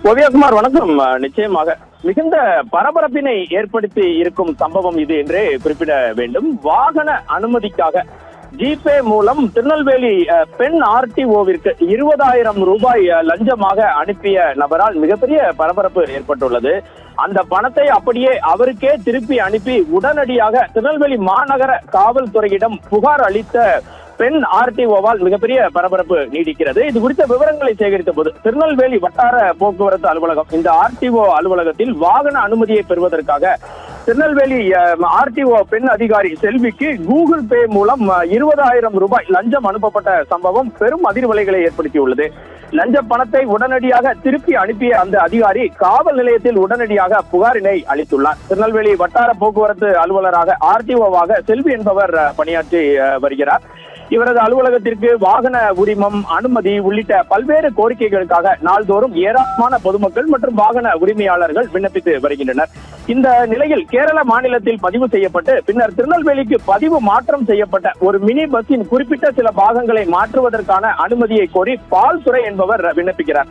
ஓவியகுமார் வணக்கம். நிச்சயமாக மிகுந்த பரபரப்பினை ஏற்படுத்தி இருக்கும் சம்பவம் இது என்றே குறிப்பிட வேண்டும். வாகன அனுமதிக்காக ஜிபே மூலம் திருநெல்வேலி பெண் RTOவிற்கு 20,000 ரூபாய் லஞ்சமாக அனுப்பிய நபரால் மிகப்பெரிய பரபரப்பு ஏற்பட்டுள்ளது. அந்த பணத்தை அப்படியே அவருக்கே திருப்பி அனுப்பி உடனடியாக திருநெல்வேலி மாநகர காவல்துறையிடம் புகார் அளித்த பெண் RTOவால் மிகப்பெரிய பரபரப்பு நீடிக்கிறது. இது குறித்த விவரங்களை சேகரித்த போது திருநெல்வேலி வட்டார போக்குவரத்து அலுவலகம் இந்த RTO அலுவலகத்தில் வாகன அனுமதியை பெறுவதற்காக திருநெல்வேலி RTO பெண் அதிகாரி செல்விக்கு கூகுள் பே மூலம் 20,000 ரூபாய் லஞ்சம் அனுப்பப்பட்ட சம்பவம் பெரும் அதிர்வலைகளை ஏற்படுத்தியுள்ளது. லஞ்ச பணத்தை உடனடியாக திருப்பி அனுப்பிய அந்த அதிகாரி காவல் நிலையத்தில் உடனடியாக புகாரினை அளித்துள்ளார். திருநெல்வேலி வட்டார போக்குவரத்து அலுவலராக RTOவாக செல்வி என்பவர் பணியாற்றி வருகிறார். இவரது அலுவலகத்திற்கு வாகன உரிமம், அனுமதி உள்ளிட்ட பல்வேறு கோரிக்கைகளுக்காக நாள்தோறும் ஏராளமான பொதுமக்கள் மற்றும் வாகன உரிமையாளர்கள் விண்ணப்பித்து வருகின்றனர். இந்த நிலையில் கேரள மாநிலத்தில் பதிவு செய்யப்பட்டு பின்னர் திருநெல்வேலிக்கு பதிவு மாற்றம் செய்யப்பட்ட ஒரு மினி பஸ்ஸின் குறிப்பிட்ட சில பாகங்களை மாற்றுவதற்கான அனுமதியை கோரி பால்துறை என்பவர் விண்ணப்பிக்கிறார்.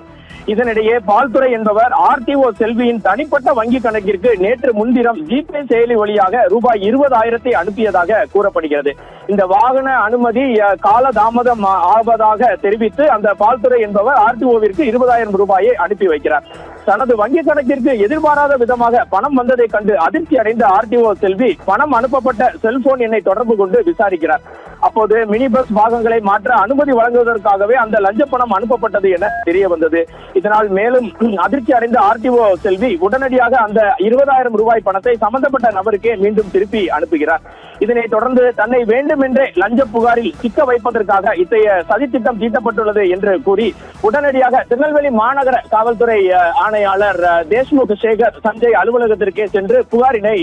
இதனிடையே பால்துறை என்பவர் RTO செல்வியின் தனிப்பட்ட வங்கி கணக்கிற்கு நேற்று முன்தினம் ஜிபே செயலி வழியாக ரூபாய் 20,000 அனுப்பியதாக கூறப்படுகிறது. இந்த வாகன அனுமதி காலதாமதம் ஆவதாக தெரிவித்து அந்த பால்துறை என்பவர் RTOவிற்கு 20,000 ரூபாயை அனுப்பி வைக்கிறார். தனது வங்கி கணக்கிற்கு எதிர்பாராத விதமாக பணம் வந்ததை கண்டு அதிர்ச்சி அடைந்த RTO செல்வி பணம் அனுப்பப்பட்ட செல்போன் எண்ணை தொடர்பு கொண்டு விசாரிக்கிறார். அப்போது மினி பஸ் பாகங்களை மாற்ற அனுமதி வழங்குவதற்காகவே அந்த லஞ்ச பணம் அனுப்பப்பட்டது என தெரிய வந்தது. இதனால் மேலும் அதிர்ச்சி அடைந்த RTO செல்வி உடனடியாக அந்த 20,000 ரூபாய் பணத்தை சம்பந்தப்பட்ட நபருக்கே மீண்டும் திருப்பி அனுப்புகிறார். இதனைத் தொடர்ந்து தன்னை வேண்டுமென்றே லஞ்ச புகாரில் சிக்க வைப்பதற்காக இத்தகைய சதித்திட்டம் தீட்டப்பட்டுள்ளது என்று கூறி உடனடியாக திருநெல்வேலி மாநகர காவல்துறை ஆணையாளர் தேஷ்முக் சேகர் சஞ்சய் அலுவலகத்திற்கே சென்று புகாரினை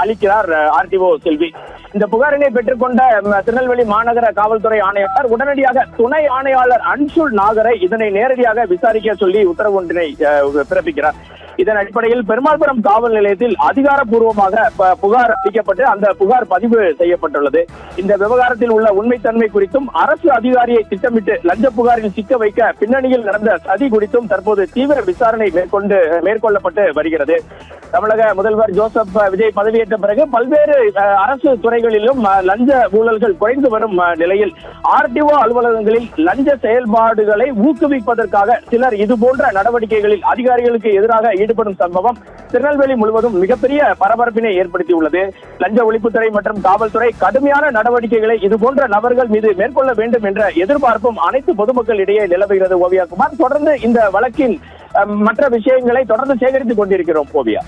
அளிக்கிறார் RTO செல்வி. இந்த புகாரினை பெற்றுக்கொண்ட திருநெல்வேலி மாநகர காவல்துறை ஆணையாளர் உடனடியாக துணை ஆணையாளர் அன்சுல் நாகரை இதனை நேரடியாக விசாரிக்க சொல்லி உத்தரவு ஒன்றினை பிறப்பிக்கிறார். இதன் அடிப்படையில் பெருமாள்புரம் காவல் நிலையத்தில் அதிகாரப்பூர்வமாக புகார் அளிக்கப்பட்டு அந்த புகார் பதிவு செய்யப்பட்டுள்ளது. இந்த விவகாரத்தில் உள்ள உண்மைத்தன்மை குறித்தும் அரசு அதிகாரியை திட்டமிட்டு லஞ்ச புகாரில் சிக்க வைக்க பின்னணியில் நடந்த சதி குறித்தும் தற்போது தீவிர விசாரணை மேற்கொள்ளப்பட்டு வருகிறது. தமிழக முதல்வர் ஜோசப் விஜய் பதவியேற்ற பிறகு பல்வேறு அரசு துறைகளிலும் லஞ்ச ஊழல்கள் குறைந்து வரும் நிலையில் RTO அலுவலகங்களில் லஞ்ச செயல்பாடுகளை ஊக்குவிப்பதற்காக சிலர் இதுபோன்ற நடவடிக்கைகளில் அதிகாரிகளுக்கு எதிராக ஈடுபடும் சம்பவம் திருநெல்வேலி முழுவதும் மிகப்பெரிய பரபரப்பினை ஏற்படுத்தியுள்ளது. லஞ்ச ஒழிப்புத்துறை மற்றும் காவல்துறை கடுமையான நடவடிக்கைகளை இதுபோன்ற நபர்கள் மீது மேற்கொள்ள வேண்டும் என்ற எதிர்பார்ப்பும் அனைத்து பொதுமக்களிடையே நிலவுகிறது. ஓவியா குமார், தொடர்ந்து இந்த வழக்கின் மற்ற விஷயங்களை தொடர்ந்து சேகரித்துக் கொண்டிருக்கிறோம். ஓவியா.